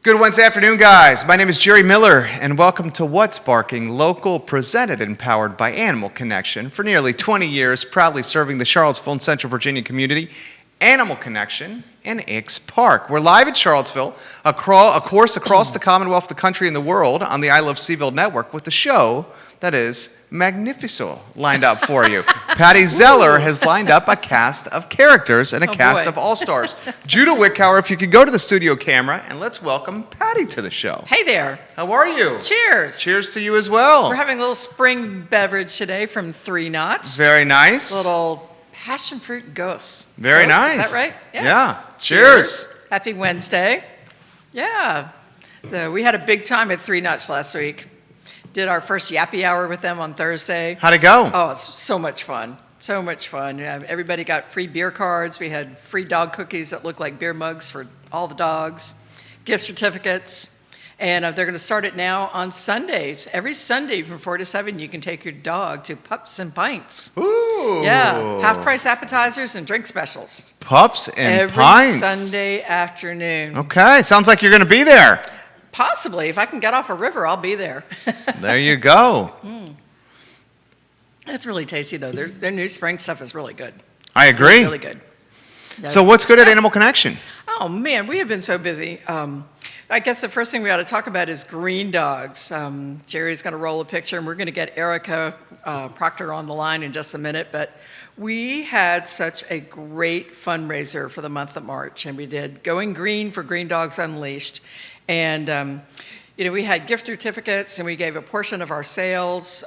Good Wednesday afternoon, guys. My name is Jerry Miller, and welcome to What's Barking Local, presented and powered by Animal Connection. For nearly 20 years, proudly serving the Charlottesville and Central Virginia community, Animal Connection in Ix Park. We're live at Charlottesville, of course across the Commonwealth, the country, and the world on the I Love CVille Network with the show that is magnifico lined up for you. Patty Zeller has lined up a cast of characters and a cast of all-stars. Judah Wickhauer, if you could go to the studio camera, and let's welcome Patty to the show. Hey there. How are you? Cheers. Cheers to you as well. We're having a little spring beverage today from 3 Knots. Very nice. Little passion fruit ghost. Very nice. Is that right? Yeah. Cheers. Happy Wednesday. Yeah. We had a big time at 3 Knots last week. Did our first Yappy Hour with them on Thursday. How'd it go? Oh, it's so much fun. So much fun. Everybody got free beer cards. We had free dog cookies that looked like beer mugs for all the dogs, gift certificates. And they're going to start it now on Sundays. Every Sunday from 4 to 7, you can take your dog to Pups and Pints. Ooh. Yeah, half-price appetizers and drink specials. Pups and Every Pints. Sunday afternoon. Okay, sounds like you're going to be there. Possibly. If I can get off a river, I'll be there. There you go. It's really tasty, though. Their new spring stuff is really good. I agree. Really good. So what's good at Animal Connection? Oh, man, we have been so busy. I guess the first thing we ought to talk about is green dogs. Jerry's going to roll a picture, and we're going to get Erika Proctor on the line in just a minute. But we had such a great fundraiser for the month of March, and we did Going Green for Green Dogs Unleashed. And, we had gift certificates, and we gave a portion of our sales,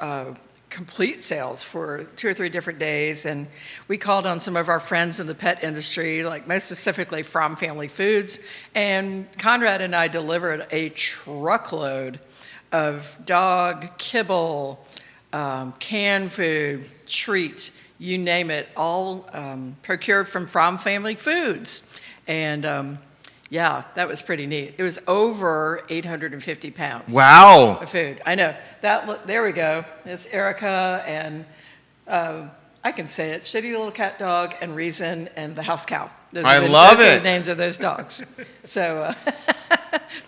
complete sales, for 2 or 3 different days. And we called on some of our friends in the pet industry, like most specifically From Family Foods. And Conrad and I delivered a truckload of dog kibble, canned food, treats, you name it, all procured from Family Foods. And yeah, that was pretty neat. It was over 850 pounds. Wow. Of food. I know. There we go. It's Erika and I can say it, Shitty Little Cat Dog and Reason and the House Cow. Those are the names of those dogs. So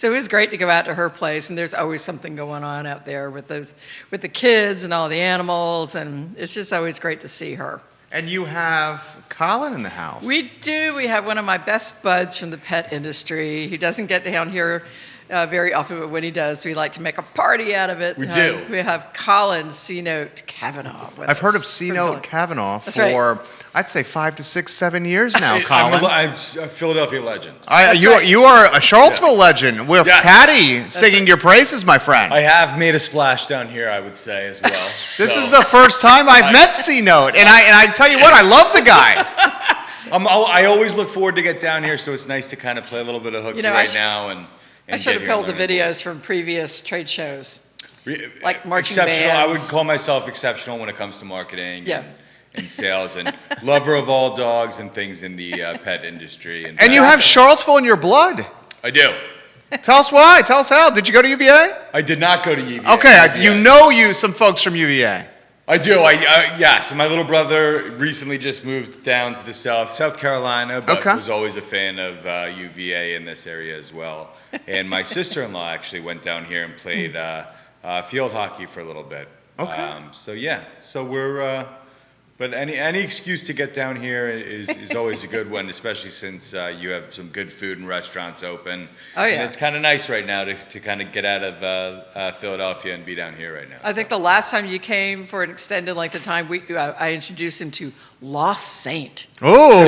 it was great to go out to her place, and there's always something going on out there with the kids and all the animals, and it's just always great to see her. And you have Collin in the house. We do. We have one of my best buds from the pet industry. He doesn't get down here very often, but when he does, we like to make a party out of it. We do. We have Collin Cavanaugh with I've us heard of Cavanaugh That's for, right. I'd say 5 to 6, 7 years now, Collin. I'm a Philadelphia legend. You are a Charlottesville legend with Patty singing your praises, my friend. I have made a splash down here, I would say, as well. This is the first time I've met C-Note, and I tell you what, I love the guy. I always look forward to get down here, so it's nice to kind of play a little bit of hooky now. And I should have pulled the videos from previous trade shows, like marching exceptional. bands. I would call myself exceptional when it comes to marketing and sales, and lover of all dogs and things in the pet industry. And you have Charlottesville in your blood. I do. Tell us why. Tell us how. Did you go to UVA? I did not go to UVA. Okay, you know some folks from UVA. I do. Yes. My little brother recently just moved down to the South Carolina, but was always a fan of UVA in this area as well. And my sister-in-law actually went down here and played field hockey for a little bit. Okay. So we're. But any excuse to get down here is always a good one, especially since you have some good food and restaurants open. Oh, yeah. And it's kind of nice right now to kind of get out of Philadelphia and be down here right now. I think the last time you came for an extended length of time, I introduced him to Lost Saint. Oh,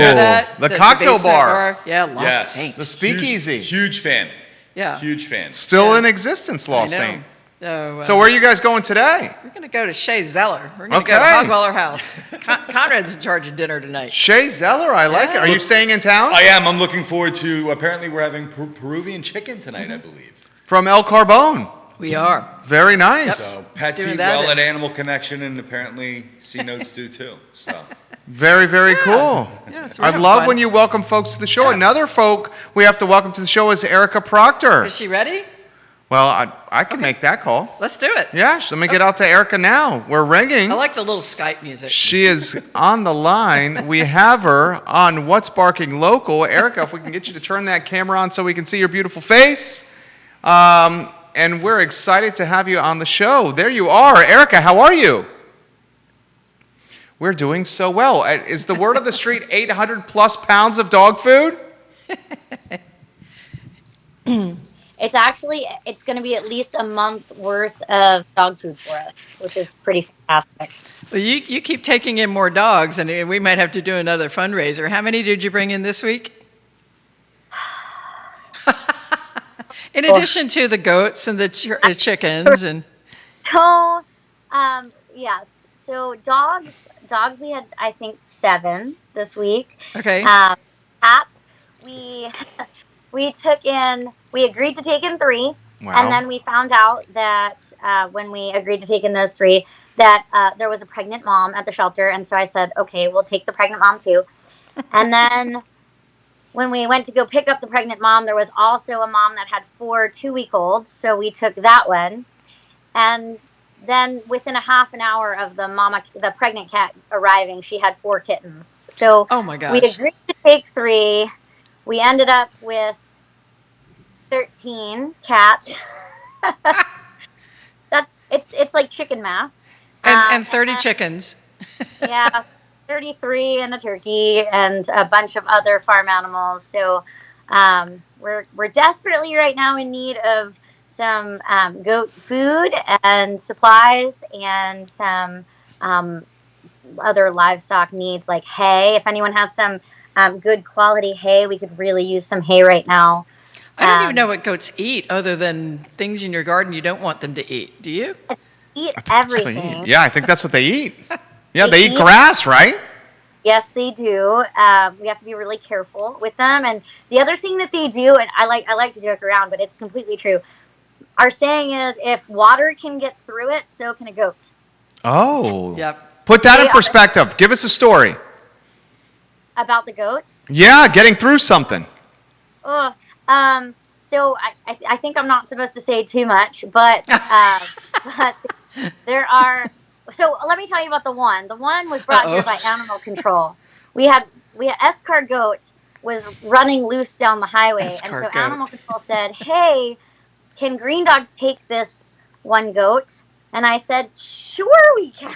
the cocktail bar. Yeah, Lost Saint. The speakeasy. Huge fan. Yeah. Huge fan. Still in existence, Lost Saint. So where are you guys going today? We're going to go to Shea Zeller. We're going to go to Hogweller House. Conrad's in charge of dinner tonight. Shea Zeller, I like it. Are you staying in town? I am. I'm looking forward to, apparently we're having Peruvian chicken tonight, I believe. From El Carbone. We are. Very nice. Yep. So pets eat well at Animal Connection, and apparently C-Notes do too. So very, very cool. Yeah, so I love when you welcome folks to the show. Another folk we have to welcome to the show is Erika Proctor. Is she ready? Well, I can make that call. Let's do it. Yeah, so let me get out to Erika now. We're ringing. I like the little Skype music. She is on the line. We have her on What's Barking Local. Erika, if we can get you to turn that camera on so we can see your beautiful face. And we're excited to have you on the show. There you are. Erika, how are you? We're doing so well. Is the word on the street 800 plus pounds of dog food? It's going to be at least a month worth of dog food for us, which is pretty fantastic. Well, you keep taking in more dogs, and we might have to do another fundraiser. How many did you bring in this week? In addition to the goats and the chickens and. So, yes. So dogs we had, I think, 7 this week. Okay. Cats, we agreed to take in 3. Wow. And then we found out that when we agreed to take in those 3, that there was a pregnant mom at the shelter. And so I said, okay, we'll take the pregnant mom too. And then when we went to go pick up the pregnant mom, there was also a mom that had 4 2-week-olds. So we took that one. And then within a half an hour of the pregnant cat arriving, she had 4 kittens. So oh my gosh. We agreed to take 3. We ended up with 13 cats. It's like chicken math. And 30 chickens. Yeah, 33 and a turkey and a bunch of other farm animals. So we're desperately right now in need of some goat food and supplies and some other livestock needs like hay. If anyone has some good quality hay, we could really use some hay right now. I don't even know what goats eat other than things in your garden you don't want them to eat. Do you? Eat everything. Yeah, I think that's what they eat. Yeah, they eat grass, right? Yes, they do. We have to be really careful with them. And the other thing that they do, and I like to joke around, but it's completely true. Our saying is, if water can get through it, so can a goat. Oh. Yep. Put that in perspective. Give us a story. About the goats? Yeah, getting through something. Oh, so I think I'm not supposed to say too much, but there are. So let me tell you about the one. The one was brought here by animal control. We had Escar goat was running loose down the highway, Escar and so animal control said, "Hey, can green dogs take this one goat?" And I said, "Sure, we can."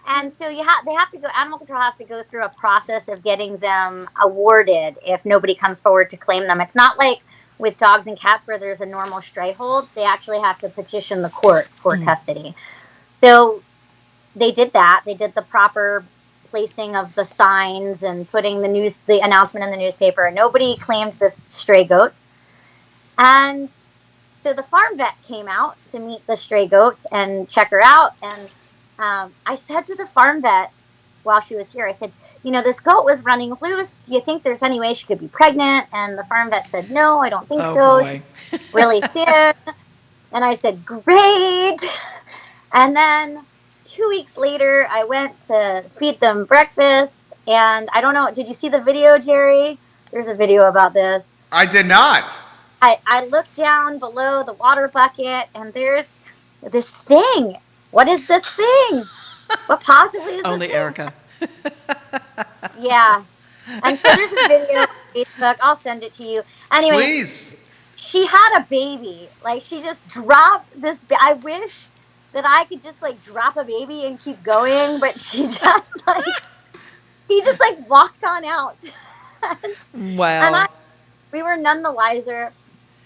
And so they have to go. Animal control has to go through a process of getting them awarded if nobody comes forward to claim them. It's not like with dogs and cats where there's a normal stray hold. They actually have to petition the court for custody. So they did that. They did the proper placing of the signs and putting the announcement in the newspaper. And nobody claimed this stray goat. And so the farm vet came out to meet the stray goat and check her out. And I said to the farm vet while she was here, I said, this goat was running loose. Do you think there's any way she could be pregnant? And the farm vet said, no, I don't think so. Boy. She's really thin. And I said, great. And then 2 weeks later, I went to feed them breakfast. And I don't know, did you see the video, Jerry? There's a video about this. I did not. I looked down below the water bucket, and there's this thing. What is this thing? What possibly is this Only thing? Erika. Yeah. And so there's a video on Facebook. I'll send it to you. Anyway, Please. she had a baby. Like, she just dropped this. I wish that I could just, drop a baby and keep going, but she just, he just, walked on out. Wow. And we were none the wiser.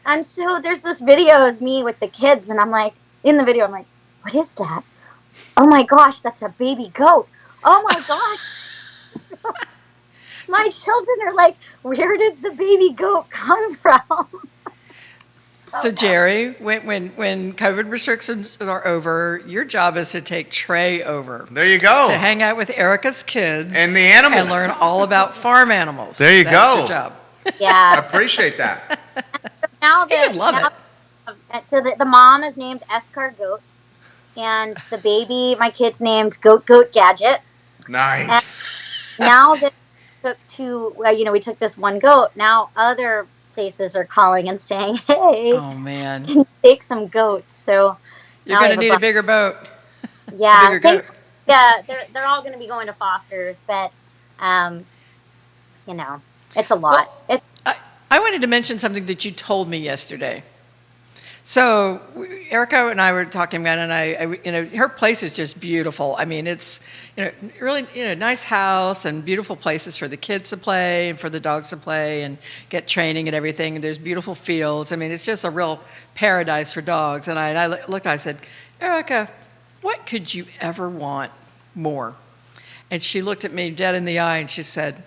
And so there's this video of me with the kids, and I'm like, in the video, I'm like, what is that? Oh my gosh, that's a baby goat. Oh my gosh. My children are like, where did the baby goat come from? So Jerry, when COVID restrictions are over, your job is to take Trey over. There you go. To hang out with Erika's kids. And the animals. And learn all about farm animals. There you That's go. your job. I Yeah. appreciate that. Now He would love it. So the mom is named Escar Goat, and the baby, my kid's named Goat Gadget. Nice. Now that we took this one goat, now other places are calling and saying, hey, Oh man. can you take some goats? So You're going to need a bigger boat. Yeah, bigger goat. yeah, they're all going to be going to fosters, but it's a lot. I wanted to mention something that you told me yesterday. So Erika and I were talking about it, and I her place is just beautiful. I mean, it's, really, nice house and beautiful places for the kids to play and for the dogs to play and get training and everything. And there's beautiful fields. I mean, it's just a real paradise for dogs. And I looked, I said, Erika, what could you ever want more? And she looked at me dead in the eye and she said,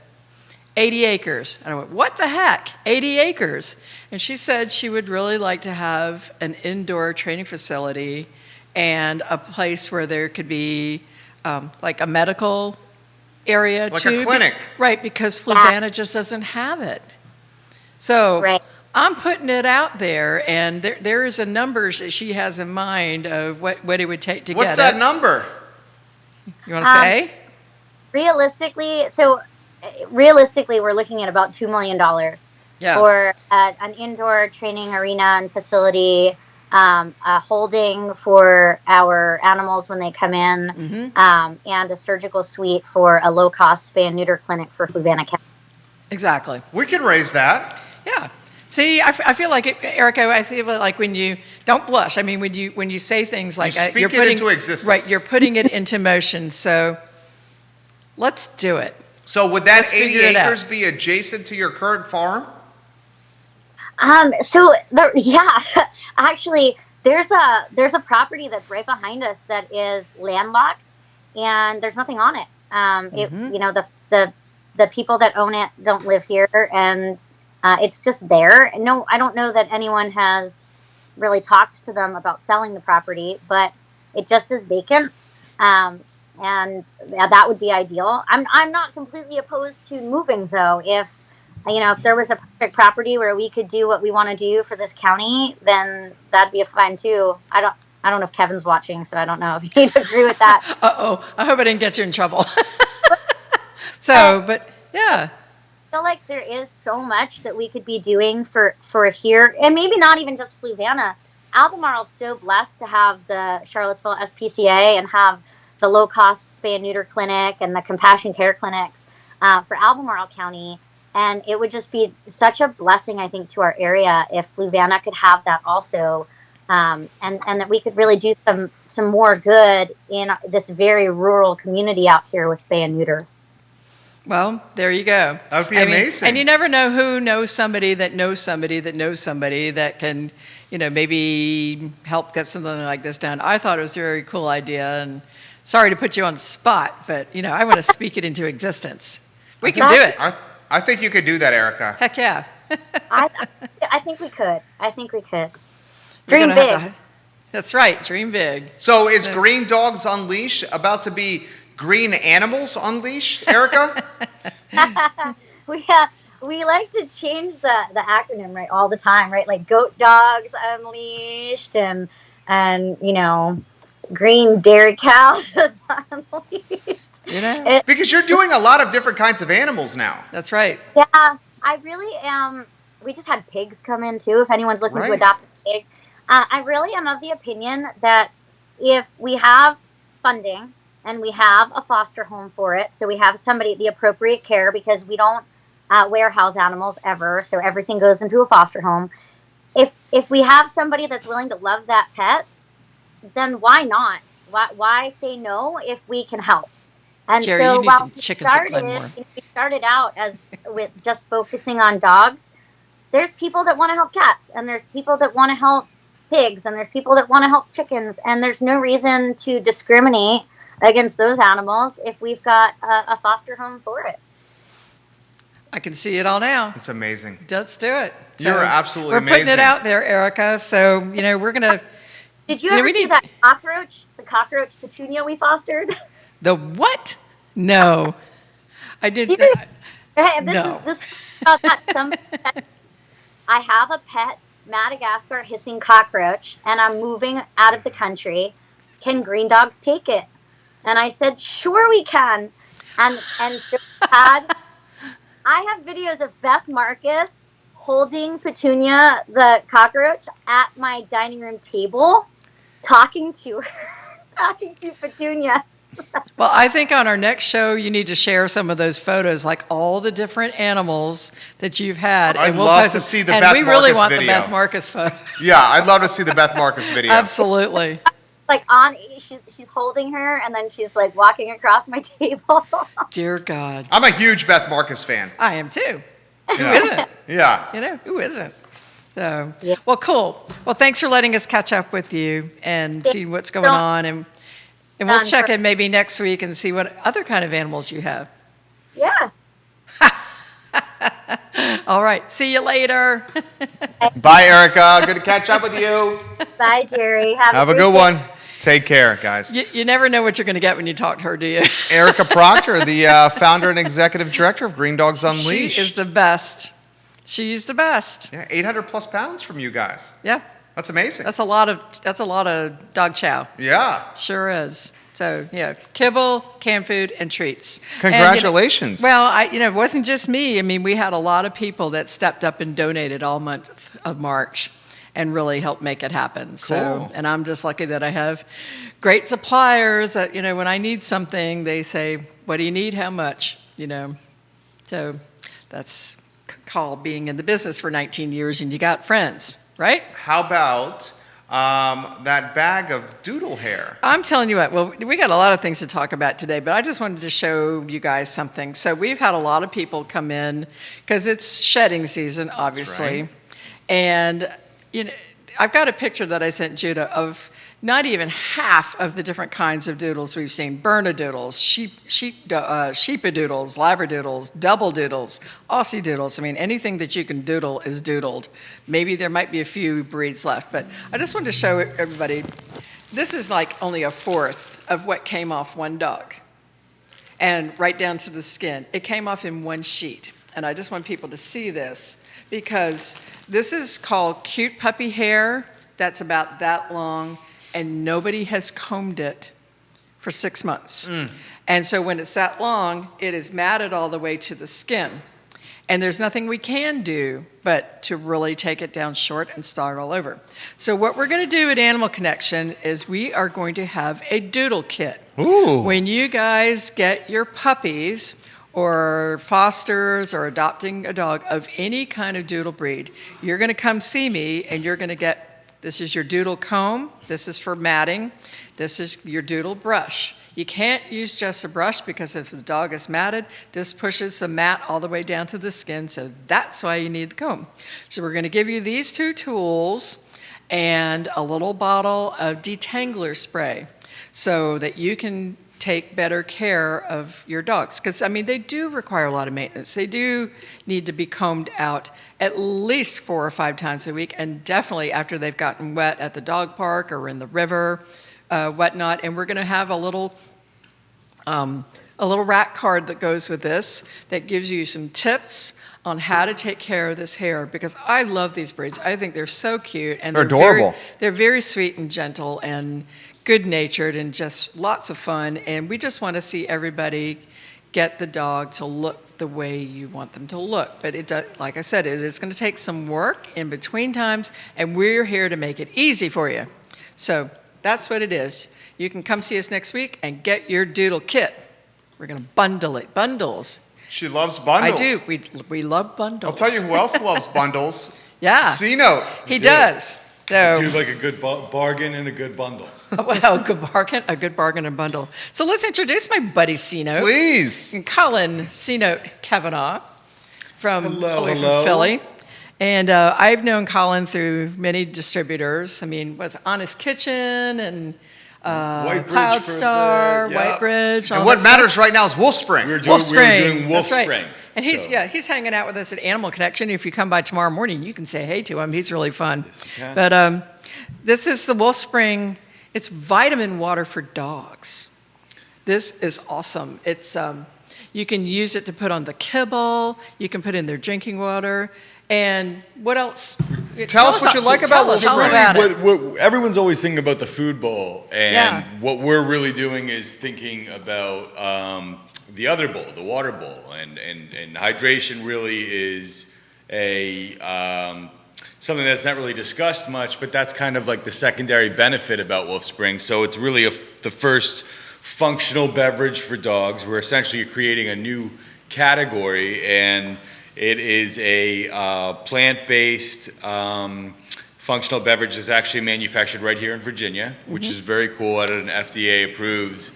80 acres. And I went, what the heck? 80 acres? And she said she would really like to have an indoor training facility and a place where there could be like a medical area like too. a clinic. Right, because Fluvanna just doesn't have it. So Right. I'm putting it out there, and there is a number that she has in mind of what it would take to What's get that it. number? You want to say? Realistically, we're looking at about $2 million Yeah. for an indoor training arena and facility, a holding for our animals when they come in, and a surgical suite for a low-cost spay and neuter clinic for Fluvanna County. Exactly. We can raise that. Yeah. See, I feel like, Erika, I feel like when you, don't blush, I mean, when you say things like You speak you're it putting into existence. Right, you're putting it into motion. So let's do it. So would that Let's 80 figure it out. acres be adjacent to your current farm? Actually, there's a property that's right behind us that is landlocked, and there's nothing on it. The people that own it don't live here, and it's just there. No, I don't know that anyone has really talked to them about selling the property, but it just is vacant. And that would be ideal. I'm not completely opposed to moving, though. If there was a perfect property where we could do what we want to do for this county, then that'd be fine too. I don't know if Kevin's watching, so I don't know if he'd agree with that. I hope I didn't get you in trouble. So, but yeah. I feel like there is so much that we could be doing for here, and maybe not even just Fluvanna. Albemarle is so blessed to have the Charlottesville SPCA and have the low-cost spay and neuter clinic and the compassion care clinics for Albemarle County. And it would just be such a blessing, I think, to our area if Fluvanna could have that also, and that we could really do some more good in this very rural community out here with spay and neuter. Well, there you go. That would be amazing. And you never know who knows somebody that knows somebody that knows somebody that can, maybe help get something like this done. I thought it was a very cool idea, and sorry to put you on the spot, but, I want to speak it into existence. We can do it. I think you could do that, Erika. Heck yeah. I think we could. We're Dream gonna big. That's right. Dream big. So is Green Dogs Unleashed about to be Green Animals Unleashed, Erika? We like to change the acronym, right, all the time, right? Like Goat Dogs Unleashed and Green Dairy Cows Unleashed. Because you're doing a lot of different kinds of animals now. That's right. Yeah, I really am. We just had pigs come in too. If anyone's looking to adopt a pig, I really am of the opinion that if we have funding and we have a foster home for it, so we have somebody the appropriate care, because we don't warehouse animals ever, so everything goes into a foster home. If we have somebody that's willing to love that pet, then why not? Why say no if we can help? And Jerry, so you need while some chickens at Glenmore. we started out with just focusing on dogs, there's people that want to help cats, and there's people that want to help pigs, and there's people that want to help chickens, and there's no reason to discriminate against those animals if we've got a foster home for it. I can see it all now. It's amazing. Let's do it. You're absolutely we're amazing. putting it out there, Erika. So, we're going to... Did you ever see that cockroach, the cockroach petunia we fostered? The what? No. I didn't. This is about that. I have a pet Madagascar hissing cockroach, and I'm moving out of the country. Can Green Dogs take it? And I said, sure we can. And so I have videos of Beth Marcus holding Petunia, the cockroach, at my dining room table, talking to Petunia. Well, I think on our next show, you need to share some of those photos, like all the different animals that you've had. I'd and we'll love post to them. see the and Beth we really Marcus want video. the Beth Marcus photo. Yeah, I'd love to see the Beth Marcus video. Absolutely. Like she's holding her, and then she's like walking across my table. Dear God. I'm a huge Beth Marcus fan. I am too. Yeah. Who isn't? Yeah. Who isn't? So, Yeah. well, cool. Well, thanks for letting us catch up with you and see what's going on. And we'll check in maybe next week and see what other kind of animals you have. Yeah. All right. See you later. Bye, Erika. Good to catch up with you. Bye, Jerry. Have a good one. Take care, guys. You never know what you're going to get when you talk to her, do you? Erika Proctor, the founder and executive director of Green Dogs Unleashed. She is the best. She's the best. Yeah, 800 plus pounds from you guys. Yeah. That's amazing. That's a lot of dog chow. Yeah. Sure is. So, yeah, kibble, canned food, and treats. Congratulations. And, it wasn't just me. I mean, we had a lot of people that stepped up and donated all month of March and really helped make it happen. So, and I'm just lucky that I have great suppliers that, when I need something, they say, what do you need? How much? So that's called being in the business for 19 years and you got friends, right? How about that bag of doodle hair? I'm telling you what, well, we got a lot of things to talk about today, but I just wanted to show you guys something. So we've had a lot of people come in because it's shedding season, obviously. That's right. And, I've got a picture that I sent Judah of not even half of the different kinds of doodles we've seen. Bernedoodles, sheepadoodles, labradoodles, double doodles, Aussie doodles. I mean, anything that you can doodle is doodled. Maybe there might be a few breeds left, but I just wanted to show everybody, this is like only a fourth of what came off one dog. And right down to the skin. It came off in one sheet. And I just want people to see this because this is called cute puppy hair. That's about that long. And nobody has combed it for 6 months. And so when it's that long, it is matted all the way to the skin. And there's nothing we can do but to really take it down short and start all over. So what we're going to do at Animal Connection is we are going to have a doodle kit. Ooh. When you guys get your puppies or fosters or adopting a dog of any kind of doodle breed, you're going to come see me and you're going to get, this is your doodle comb, this is for matting, this is your doodle brush. You can't use just a brush because if the dog is matted, this pushes the mat all the way down to the skin, so that's why you need the comb. So we're going to give you these two tools and a little bottle of detangler spray so that you can take better care of your dogs. Because, I mean, they do require a lot of maintenance. They do need to be combed out at least 4 or 5 times a week, and definitely after they've gotten wet at the dog park or in the river, whatnot. And we're going to have a little rack card that goes with this that gives you some tips on how to take care of this hair, because I love these breeds. I think they're so cute. And They're adorable. They're very sweet and gentle and good-natured and just lots of fun. And we just want to see everybody get the dog to look the way you want them to look. But it does, like I said, it is going to take some work in between times, and we're here to make it easy for you. So that's what it is. You can come see us next week and get your doodle kit. We're going to bundle it. Bundles. She loves bundles. I do. We love bundles. I'll tell you who else loves bundles. Yeah. C-Note. He does. So, Do like a good bargain and a good bundle. well, a good bargain and bundle. So let's introduce my buddy C-Note. Please. Collin C-Note Cavanaugh from Hello. Philly. And I've known Collin through many distributors. I mean, what's Honest Kitchen and Whitebridge Cloud Star, for a bit. Yep. Whitebridge. all And what that stuff. matters right now is Wolf Spring. We were doing Wolf Wolf That's right. Spring. And he's hanging out with us at Animal Connection. If you come by tomorrow morning, you can say hey to him. He's really fun. Yes, you can. But this is the Wolf Spring. It's vitamin water for dogs. This is awesome. It's you can use it to put on the kibble. You can put in their drinking water. And what else? Tell us what you like about Wolf Tell us Spring. all about it. What everyone's always thinking about the food bowl, and Yeah. what we're really doing is thinking about the other bowl, the water bowl, and hydration really is a something that's not really discussed much, but that's kind of like the secondary benefit about Wolf Spring. So it's really the first functional beverage for dogs. We're essentially creating a new category, and it is a plant-based functional beverage that's actually manufactured right here in Virginia, which is very cool at an FDA-approved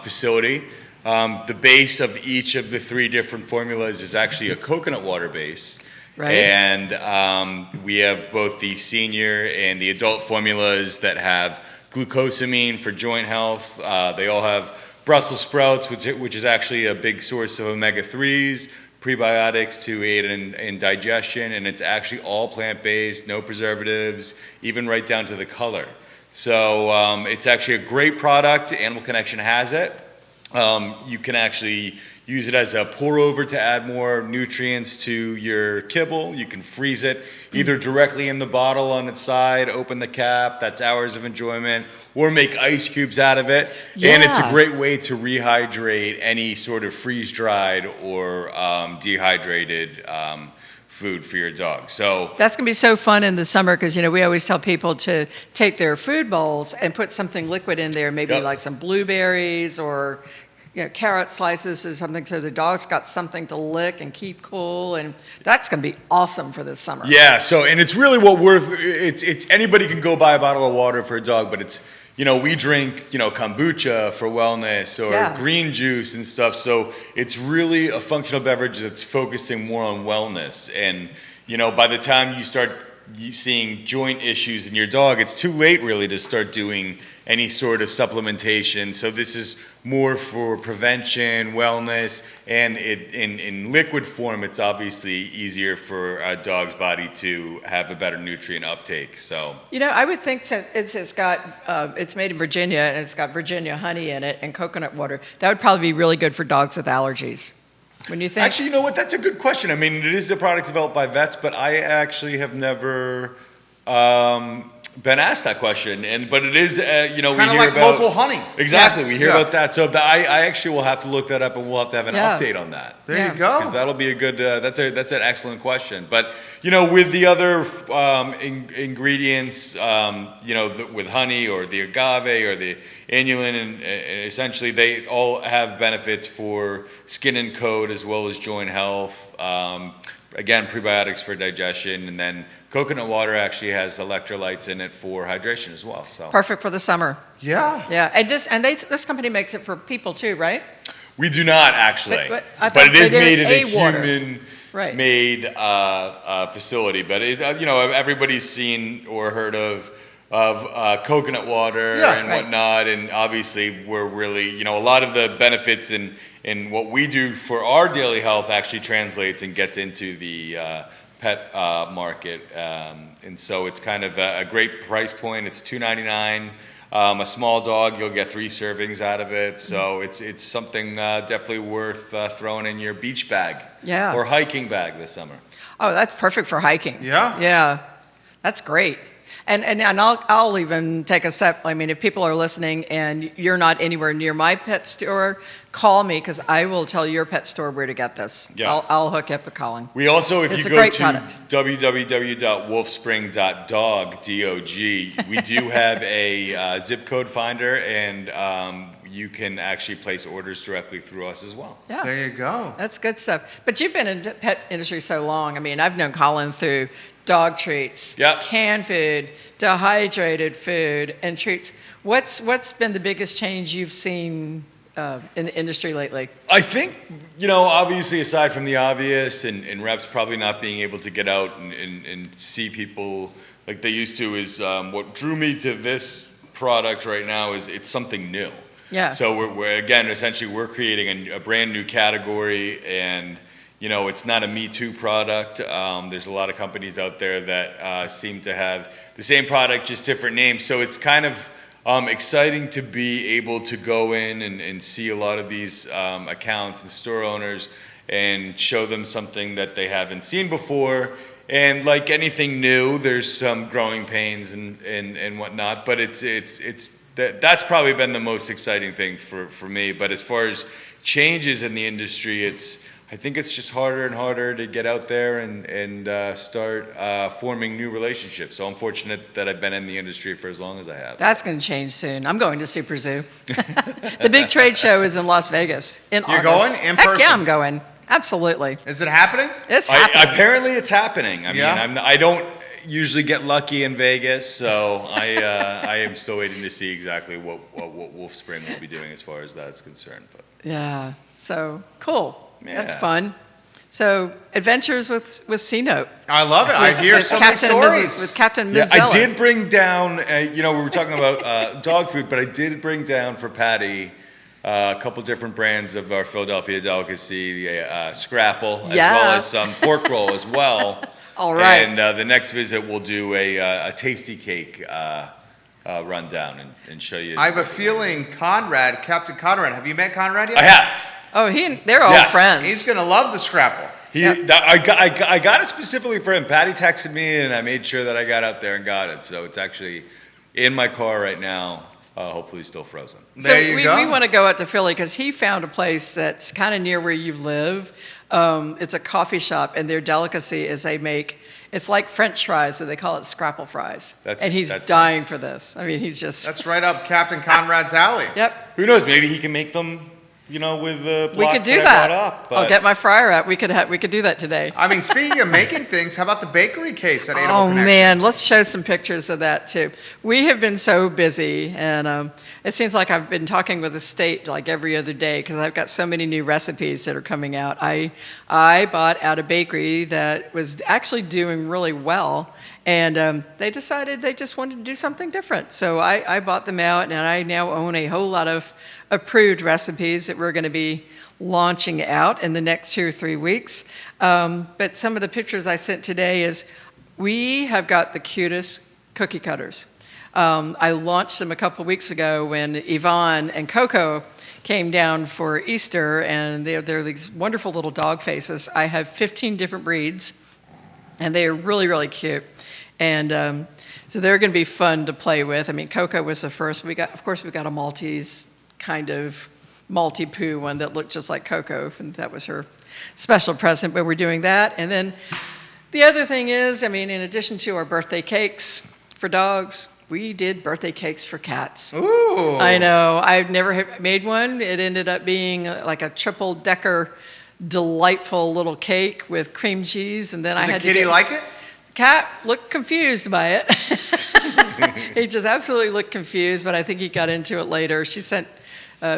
facility. The base of each of the 3 different formulas is actually a coconut water base. Right. And we have both the senior and the adult formulas that have glucosamine for joint health. They all have Brussels sprouts, which is actually a big source of omega-3s, prebiotics to aid in digestion, and it's actually all plant-based, no preservatives, even right down to the color. So it's actually a great product. Animal Connection has it. You can actually use it as a pour over to add more nutrients to your kibble. You can freeze it either directly in the bottle on its side, open the cap, that's hours of enjoyment, or make ice cubes out of it. Yeah. And it's a great way to rehydrate any sort of freeze-dried or dehydrated food for your dog. So That's going to be so fun in the summer because, we always tell people to take their food bowls and put something liquid in there, maybe Yep. like some blueberries or carrot slices or something, so the dog's got something to lick and keep cool, and that's going to be awesome for this summer. yeah, and it's really it's anybody can go buy a bottle of water for a dog, but it's, we drink, kombucha for wellness or Yeah. green juice and stuff. So it's really a functional beverage that's focusing more on wellness. And, by the time you start seeing joint issues in your dog, it's too late really to start doing any sort of supplementation. So this is more for prevention, wellness, and in liquid form, it's obviously easier for a dog's body to have a better nutrient uptake. So I would think that it's made in Virginia and it's got Virginia honey in it and coconut water. That would probably be really good for dogs with allergies. When you think, actually, you know what? That's a good question. I mean, it is a product developed by vets, but I actually have never been asked that question. But it is, we Kind hear of like about local honey. Exactly, Yeah. we hear Yeah. about that. So I actually will have to look that up, and we'll have to have an Yeah. update on that. There Yeah. you go. Because that'll be a good. That's an excellent question. But with the other ingredients, with honey or the agave or the inulin, and essentially they all have benefits for skin and coat as well as joint health. Again, prebiotics for digestion, and then coconut water actually has electrolytes in it for hydration as well. So perfect for the summer. Yeah. Yeah, and this company makes it for people too, right? we do not actually, But I thought it is they made did in a water. human made facility. But everybody's seen or heard of coconut water Yeah. and Right. whatnot, and obviously we're really, a lot of the benefits in what we do for our daily health actually translates and gets into the pet market, and so it's kind of a great price point. It's $2.99. A small dog, you'll get 3 servings out of it, so it's something definitely worth throwing in your beach bag Yeah. or hiking bag this summer. Oh, that's perfect for hiking. Yeah. Yeah, that's great. And I'll even take a step. I mean, if people are listening and you're not anywhere near my pet store, call me because I will tell your pet store where to get this. Yes. I'll hook you up with Collin. We also, if It's you a go great to product. www.wolfspring.dog, D-O-G, we do have a zip code finder, and you can actually place orders directly through us as well. Yeah. There you go. That's good stuff. But you've been in the pet industry so long. I mean, I've known Collin through dog treats, Yep. canned food, dehydrated food, and treats. What's been the biggest change you've seen in the industry lately? I think, obviously aside from the obvious and reps probably not being able to get out and see people like they used to, is what drew me to this product right now is it's something new. Yeah. So we're again, essentially we're creating a brand new category, and it's not a Me Too product. There's a lot of companies out there that seem to have the same product, just different names. So it's kind of exciting to be able to go in and see a lot of these accounts and store owners and show them something that they haven't seen before. And like anything new, there's some growing pains and whatnot, but that's probably been the most exciting thing for me. But as far as changes in the industry, I think it's just harder and harder to get out there and start forming new relationships. So I'm fortunate that I've been in the industry for as long as I have. That's going to change soon. I'm going to Super Zoo. The big trade show is in Las Vegas in You're August. going in Heck person? yeah, I'm going. Absolutely. Is it happening? It's happening. Apparently it's happening. I Yeah? mean, I don't usually get lucky in Vegas, so I am still waiting to see exactly what Wolf Spring will be doing as far as that's concerned. But Yeah, so cool. That's Yeah. fun. So, adventures with C-Note. I love it. I hear with so many Captain and stories. Mrs. With Captain and yeah, Ms. Zeller. I did bring down. We were talking about dog food, but I did bring down for Patty a couple different brands of our Philadelphia delicacy, the Scrapple, as Yeah. well as some pork roll as well. All right. And the next visit we'll do a tasty cake rundown and show you. I have a feeling Captain Conrad, have you met Conrad yet? I have. Oh, they're all Yes. friends. He's going to love the Scrapple. I got it specifically for him. Patty texted me, and I made sure that I got out there and got it. So it's actually in my car right now. Hopefully, still frozen. So There you we go. want to go out to Philly because he found a place that's kind of near where you live. It's a coffee shop, and their delicacy is it's like French fries, so they call it scrapple fries. And he's dying for this. I mean, he's just... That's right up Captain Conrad's alley. Yep. Who knows? Maybe he can make them, with the We could blocks do I that. brought up. I'll get my fryer out. We could do that today. I mean, speaking of making things, how about the bakery case at Animal Oh Connection? man, let's show some pictures of that too. We have been so busy, and it seems like I've been talking with the state like every other day because I've got so many new recipes that are coming out. I bought out a bakery that was actually doing really well, and they decided they just wanted to do something different. So I bought them out, and I now own a whole lot of approved recipes that we're going to be launching out in the next 2 or 3 weeks. But some of the pictures I sent today is we have got the cutest cookie cutters. I launched them a couple weeks ago when Yvonne and Coco came down for Easter, and they're these wonderful little dog faces. I have 15 different breeds, and they are really, really cute. And so they're going to be fun to play with. I mean, Coco was the first. We got a Maltese kind of Maltipoo one that looked just like Coco, and that was her special present, but we're doing that. And then the other thing is, I mean, in addition to our birthday cakes for dogs, we did birthday cakes for cats. Ooh. I know. I've never made one. It ended up being like a triple-decker, delightful little cake with cream cheese, and then I Did had the kitty like it? Cat looked confused by it. He just absolutely looked confused, but I think he got into it later. She sent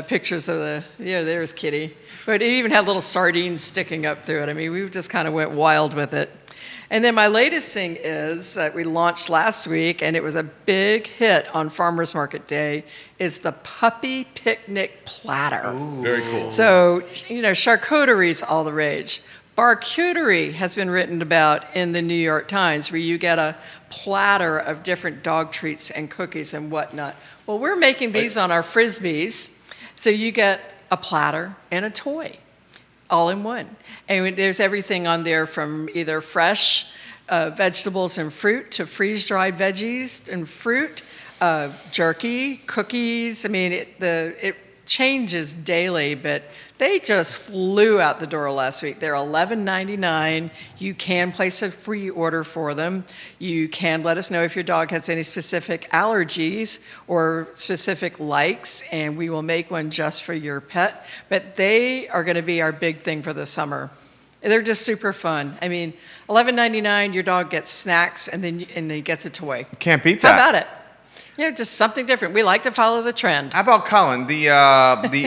pictures of there's Kitty. But it even had little sardines sticking up through it. I mean, we just kind of went wild with it. And then my latest thing is that we launched last week, and it was a big hit on Farmers Market Day. It's the Puppy Picnic Platter. Ooh. Very cool. So, charcuterie's all the rage. Charcuterie has been written about in the New York Times, where you get a platter of different dog treats and cookies and whatnot. Well, we're making these on our Frisbees, so you get a platter and a toy, all in one. And there's everything on there from either fresh vegetables and fruit to freeze-dried veggies and fruit, jerky, cookies. I mean, it changes daily, but they just flew out the door last week. They're $11.99. You can place a free order for them. You can let us know if your dog has any specific allergies or specific likes, and we will make one just for your pet. But they are going to be our big thing for the summer. They're just super fun. I mean, $11.99, your dog gets snacks, and then he gets a toy. Can't beat that. How about it? Just something different. We like to follow the trend. How about Collin, the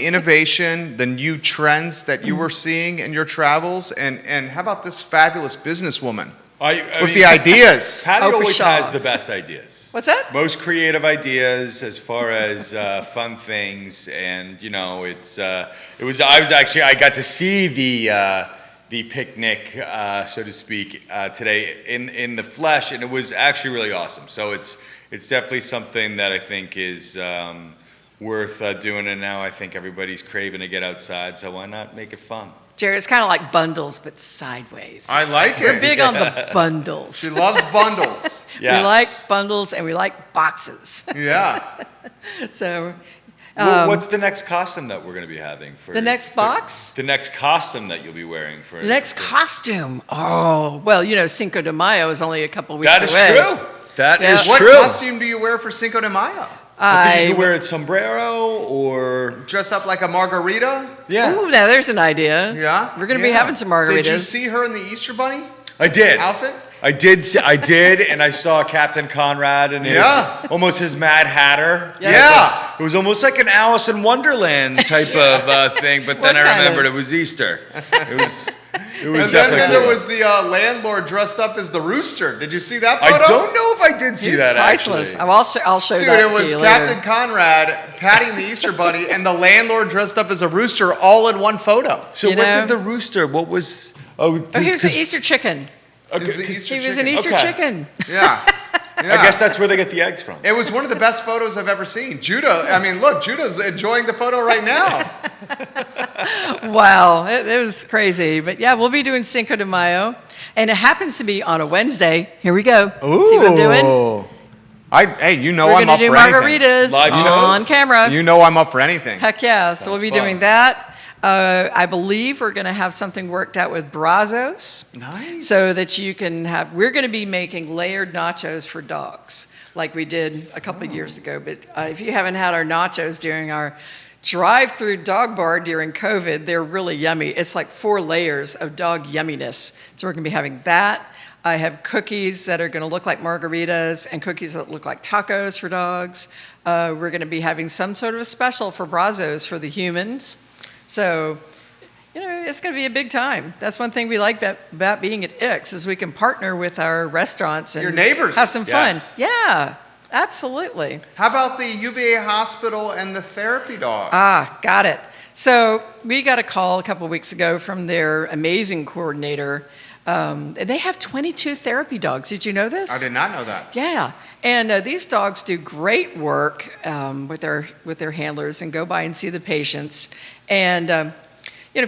innovation, the new trends that you were seeing in your travels, and how about this fabulous businesswoman with the ideas? Patty Oprah always Shaw. has the best ideas. What's that? Most creative ideas as far as fun things, and I got to see the picnic, so to speak, today in the flesh, and it was actually really awesome. So it's definitely something that I think is worth doing, and now I think everybody's craving to get outside, so why not make it fun? Jerry, it's kind of like bundles, but sideways. I like it. We're big on the bundles. She loves bundles. Yes. We like bundles and we like boxes. Yeah. So, What's the next costume that we're going to be having for The next box? The next costume that you'll be wearing for The next costume. Oh, well, Cinco de Mayo is only a couple weeks That is away. true. That is What true. costume do you wear for Cinco de Mayo? I think you can wear a sombrero or Dress up like a margarita? yeah. Ooh, now there's an idea. Yeah. We're going to be having some margaritas. Did you see her in the Easter Bunny I did. outfit? I did, and I saw Captain Conrad and almost his Mad Hatter. Yeah. It was almost like an Alice in Wonderland type of thing, but then I remembered it was Easter. It was And definitely then there cool. was the landlord dressed up as the rooster. Did you see that photo? I don't know if I did see He's that priceless. actually. I'll show Dude, that it to was you Captain later. Conrad patting the Easter Bunny and the landlord dressed up as a rooster all in one photo. So You what know? did the rooster? What was? Oh, he was an Easter chicken. Okay, Is the 'cause Easter He was an chicken. Easter Okay. chicken. Yeah. I guess that's where they get the eggs from. It was one of the best photos I've ever seen. Judah's enjoying the photo right now. Wow, it was crazy. But yeah, we'll be doing Cinco de Mayo. And it happens to be on a Wednesday. Here we go. Ooh. See what I'm doing? We're We're going to do margaritas Live on shows? camera. You know I'm up for anything. Heck yeah. So we'll be fun. doing that. I believe we're going to have something worked out with Brazos. Nice. So that you can have, we're going to be making layered nachos for dogs like we did a couple of years ago. But if you haven't had our nachos during our drive-through dog bar during COVID, they're really yummy. It's like 4 layers of dog yumminess. So we're going to be having that. I have cookies that are going to look like margaritas and cookies that look like tacos for dogs. We're going to be having some sort of a special for Brazos for the humans. So, it's going to be a big time. That's one thing we like about being at Ix is we can partner with our restaurants and Your neighbors. have some fun. Yes. Yeah, absolutely. How about the Uva Hospital and the therapy dog? Got it. So we got a call a couple of weeks ago from their amazing coordinator. They have 22 therapy dogs. Did you know this? I did not know that. Yeah, and these dogs do great work with their handlers and go by and see the patients. And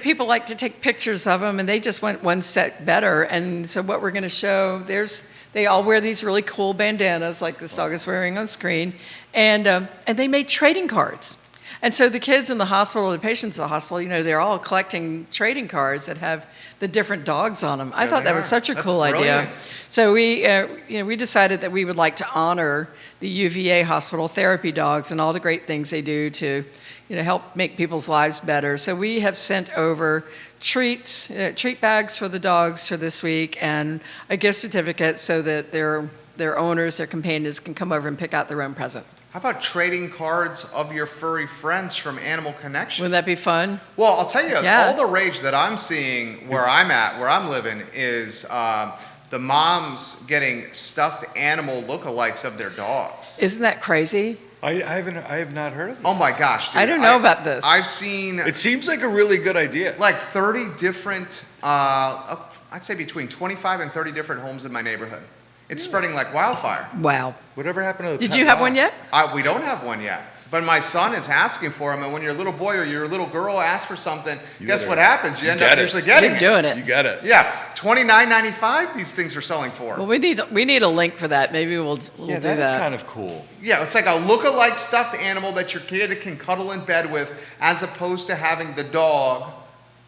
people like to take pictures of them, and they just went one step better. And so what we're going to show, they all wear these really cool bandanas like this dog is wearing on screen, and they made trading cards. And so the kids in the hospital, the patients in the hospital, they're all collecting trading cards that have the different dogs on them. I thought that was such a cool idea. So we decided that we would like to honor the UVA hospital therapy dogs and all the great things they do to, help make people's lives better. So we have sent over treat bags for the dogs for this week and a gift certificate so that their owners, their companions can come over and pick out their own present. How about trading cards of your furry friends from Animal Connection? Wouldn't that be fun? Well, I'll tell you, Yeah. all the rage that I'm seeing where I'm living, is the moms getting stuffed animal lookalikes of their dogs. Isn't that crazy? I have not heard of it. Oh my gosh, dude. I don't know about this. I've seen It seems like a really good idea. like 30 different, I'd say between 25 and 30 different homes in my neighborhood. It's spreading like wildfire. Wow. Whatever happened to the Did pet you have dog? one yet? We don't have one yet. But my son is asking for them, and when your little boy or your little girl asks for something, guess better- what happens? You you end get up it. usually getting You're it. doing it. You got it. Yeah, $29.95 these things are selling for. Well, we need a link for that. Maybe we'll do Yeah, that. that is kind of cool. Yeah, it's like a look-alike stuffed animal that your kid can cuddle in bed with, as opposed to having the dog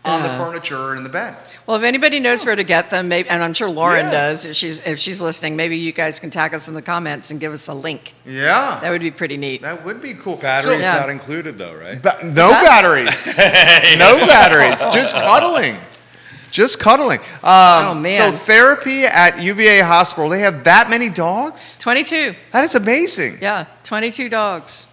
on the furniture or in the bed. Well, if anybody knows where to get them, maybe, and I'm sure Lauren Yeah. does, if she's listening, maybe you guys can tag us in the comments and give us a link. Yeah, That would be pretty neat. that would be cool. Batteries Yeah. not included though, right? No that? batteries. No batteries. Just cuddling. Just cuddling. Oh, man. So therapy at UVA Hospital, they have that many dogs? 22. That is amazing. Yeah, 22 dogs.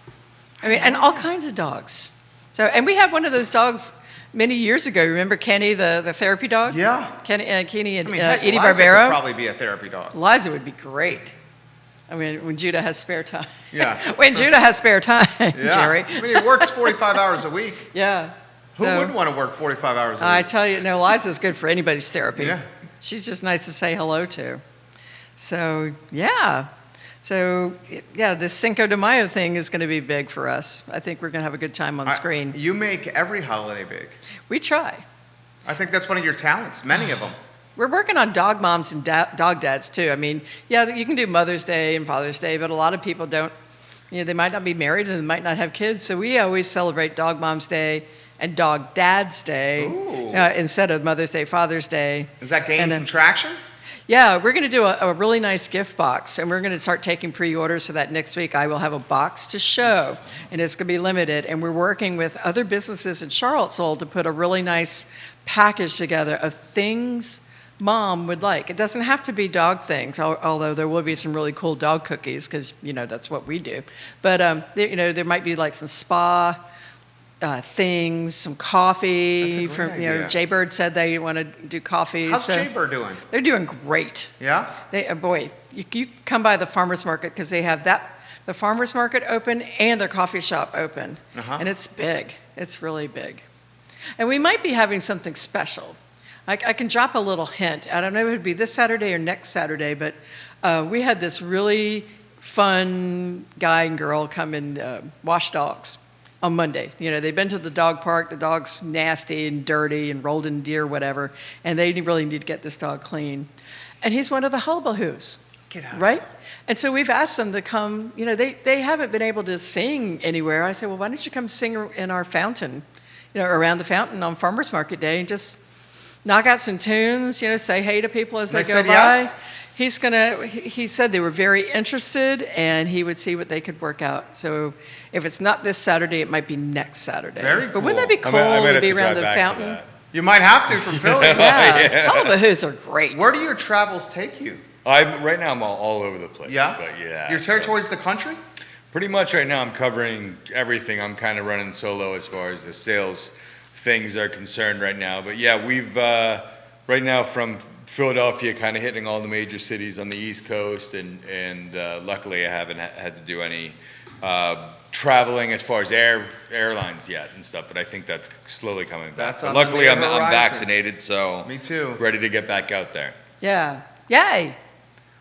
I mean, and all kinds of dogs. So, and we had one of those dogs many years ago. Remember Kenny, the therapy dog? Yeah. Kenny and Heck, Edie Liza could Barbero. probably be a therapy dog. Liza would be great. I mean, when Judah has spare time. Yeah. When Judah has spare time, Yeah. Jerry. I mean, he works 45 hours a week. Yeah. Who So, wouldn't want to work 45 hours a week? I tell you, no, Liza's good for anybody's therapy. Yeah. She's just nice to say hello to. So, yeah. So, yeah, this Cinco de Mayo thing is going to be big for us. I think we're going to have a good time on screen. You make every holiday big. We try. I think that's one of your talents, many of them. We're working on dog moms and dog dads, too. I mean, yeah, you can do Mother's Day and Father's Day, but a lot of people don't They might not be married and they might not have kids. So we always celebrate Dog Mom's Day and Dog Dad's Day instead of Mother's Day, Father's Day. Is that gaining some traction? Yeah, we're going to do a really nice gift box, and we're going to start taking pre-orders so that next week I will have a box to show, and it's going to be limited. And we're working with other businesses in Charlottesville to put a really nice package together of things Mom would like. It doesn't have to be dog things, although there will be some really cool dog cookies because, that's what we do. But, there might be like some spa things, some coffee. From Jaybird said they want to do coffee. How's Jaybird doing? They're doing great. Yeah. You come by the farmers market because they have the farmers market open and their coffee shop open, and it's big. It's really big, and we might be having something special. I can drop a little hint. I don't know if it would be this Saturday or next Saturday, but we had this really fun guy and girl come and wash dogs on Monday. They've been to the dog park. The dog's nasty and dirty and rolled in deer, whatever, and they really need to get this dog clean. And he's one of the hullabahoos, right? And so we've asked them to come. They haven't been able to sing anywhere. I said, well, why don't you come sing in our fountain, around the fountain on Farmers Market Day and just knock out some tunes, say hey to people as they go by. Yes? He said they were very interested and he would see what they could work out. So if it's not this Saturday, it might be next Saturday. Very cool. But wouldn't that be cool to be around the fountain? You might have to from Philly. Yeah. Hullabahoos are great. Where do your travels take you? Right now I'm all over the place. Yeah? But yeah. Your territory's the country? Pretty much right now I'm covering everything. I'm kind of running solo as far as the sales things are concerned right now. But yeah, we've right now from Philadelphia kind of hitting all the major cities on the East Coast, and luckily I haven't had to do any traveling as far as airlines yet and stuff, but I think that's slowly coming back. But luckily I'm vaccinated, so me too. Ready to get back out there. Yeah. Yay.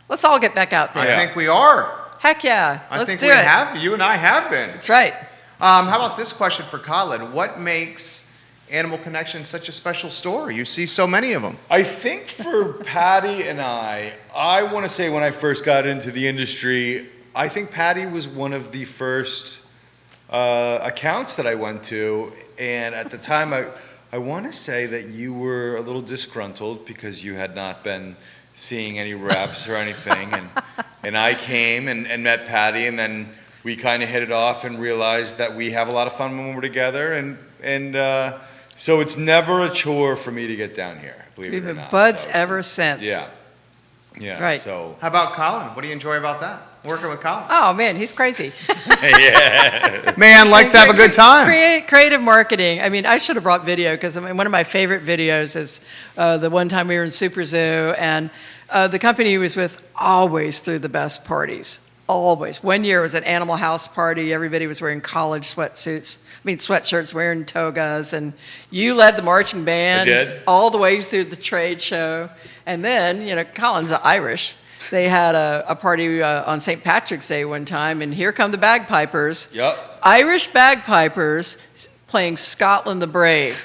Let's all get back out there. I think we are. Heck yeah. Let's do it. You and I have been. That's right. How about this question for Collin? What makes Animal Connection such a special store? You see so many of them. I think for Patty and I want to say when I first got into the industry, I think Patty was one of the first accounts that I went to, and at the time I want to say that you were a little disgruntled because you had not been seeing any reps or anything, and I came and met Patty, and then we kind of hit it off and realized that we have a lot of fun when we're together, and so it's never a chore for me to get down here, believe it or not. We've been buds ever since. Yeah. Right. So how about Collin? What do you enjoy about that? Working with Collin? Oh man, he's crazy. Yeah. Man likes to have a good time. Creative marketing. I mean, I should have brought video because one of my favorite videos is the one time we were in Super Zoo, and the company he was with always threw the best parties. Always. One year it was an Animal House party. Everybody was wearing sweatshirts, wearing togas, and you led the marching band all the way through the trade show. And then, Collin's Irish. They had a party on St. Patrick's Day one time, and here come the bagpipers. Yep. Irish bagpipers playing Scotland the Brave.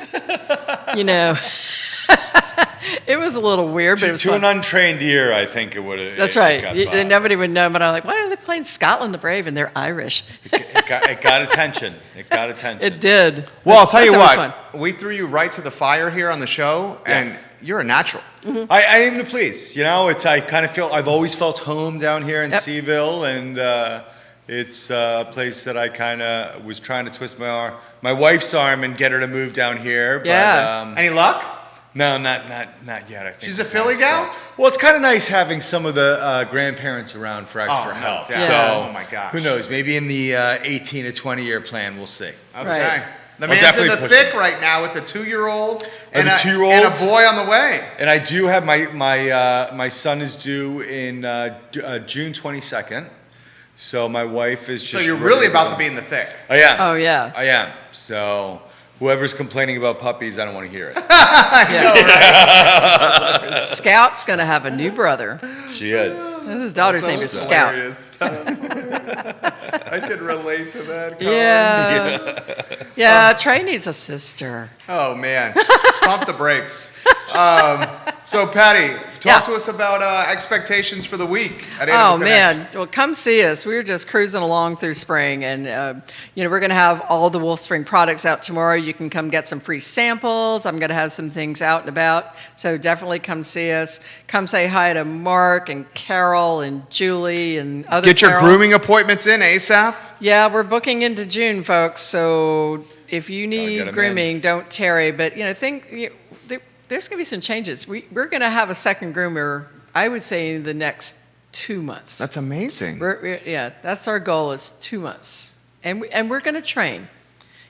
It was a little weird, but it was to fun. an untrained ear, I think it would have. That's right. Nobody would know, but I'm like, why are they playing Scotland the Brave and they're Irish? It got attention. It did. Well, I'll tell you what. We threw you right to the fire here on the show, and you're a natural. Mm-hmm. I aim to please. I kind of feel I've always felt home down here in CVille, and it's a place that I kind of was trying to twist my wife's arm and get her to move down here. But, any luck? No, not yet. I think she's a Philly gal. Well, it's kind of nice having some of the grandparents around for extra help. No doubt. Oh my gosh. Who knows? Maybe in the 18 to 20 year plan, we'll see. Okay. Right. The man's in the thick right now with the 2-year-old and a 2-year-old and a boy on the way. And I do have my son is due in June 22nd. So my wife is just. So you're really about to be in the thick. I am. Oh yeah. I am. So. Whoever's complaining about puppies, I don't want to hear it. Right? Scout's going to have a new brother. She is. His daughter's name is Scout. I can relate to that, Collin. Yeah. Yeah, Trey needs a sister. Oh, man. Pump the brakes. So, Patty, Yeah. talk to us about expectations for the week at Oh, Animal man. Connection. Well, come see us. We're just cruising along through spring, and, we're going to have all the Wolf Spring products out tomorrow. You can come get some free samples. I'm going to have some things out and about, so definitely come see us. Come say hi to Mark and Carol and Julie and other Get your Carol. grooming appointments in ASAP. Yeah, we're booking into June, folks, so if you get need 'em grooming, don't tarry. But, there's going to be some changes. We're going to have a second groomer, I would say, in the next 2 months. That's amazing. That's our goal, is 2 months. And we're going to train.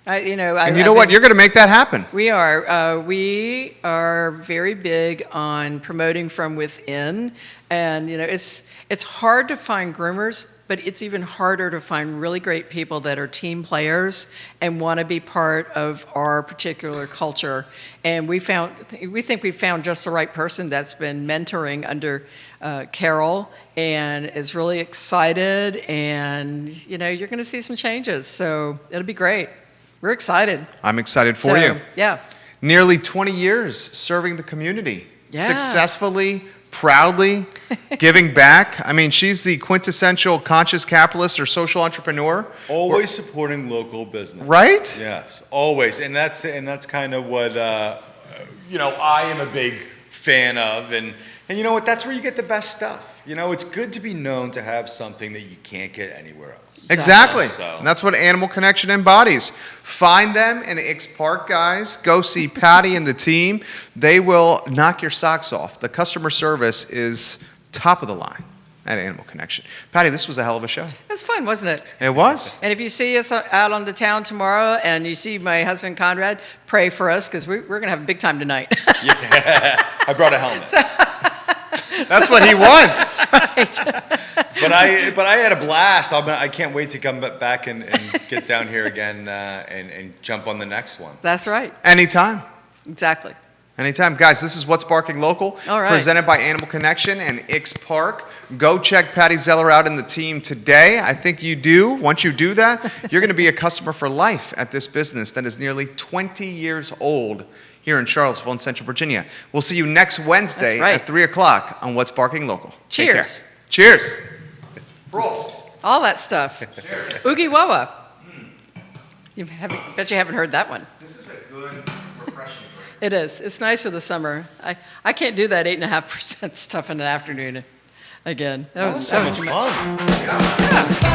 And you know what? You're going to make that happen. We are. We are very big on promoting from within. And, it's hard to find groomers, but it's even harder to find really great people that are team players and want to be part of our particular culture. And we think we found just the right person that's been mentoring under Carol and is really excited. And, you're going to see some changes. So it'll be great. We're excited. I'm excited for you. Yeah. Nearly 20 years serving the community. Yeah. Successfully, proudly, giving back. I mean, she's the quintessential conscious capitalist or social entrepreneur. Always supporting local business. Right? Yes, always, and that's kind of what I am a big fan of, and you know what? That's where you get the best stuff. It's good to be known to have something that you can't get anywhere else. Exactly. So. And that's what Animal Connection embodies. Find them in Ix Park, guys. Go see Patty and the team. They will knock your socks off. The customer service is top of the line at Animal Connection. Patty, this was a hell of a show. It was fun, wasn't it? It was. And if you see us out on the town tomorrow and you see my husband Conrad, pray for us because we're going to have a big time tonight. Yeah, I brought a helmet. That's what he wants. Right. But I had a blast. I can't wait to come back and get down here again and jump on the next one. That's right. Anytime. Exactly. Anytime. Guys, this is What's Barking Local, All right. presented by Animal Connection and Ix Park. Go check Patty Zeller out and the team today. I think you do. Once you do that, you're going to be a customer for life at this business that is nearly 20 years old here in Charlottesville in Central Virginia. We'll see you next Wednesday That's right. at 3 o'clock on What's Barking Local. Take care. Cheers. Cheers. Bros. All that stuff. Cheers. Oogie Wawa. Bet you haven't heard that one. This is a good, refreshing drink. It is. It's nice for the summer. I can't do that 8.5% stuff in the afternoon again. That was so much fun. Yeah. Yeah.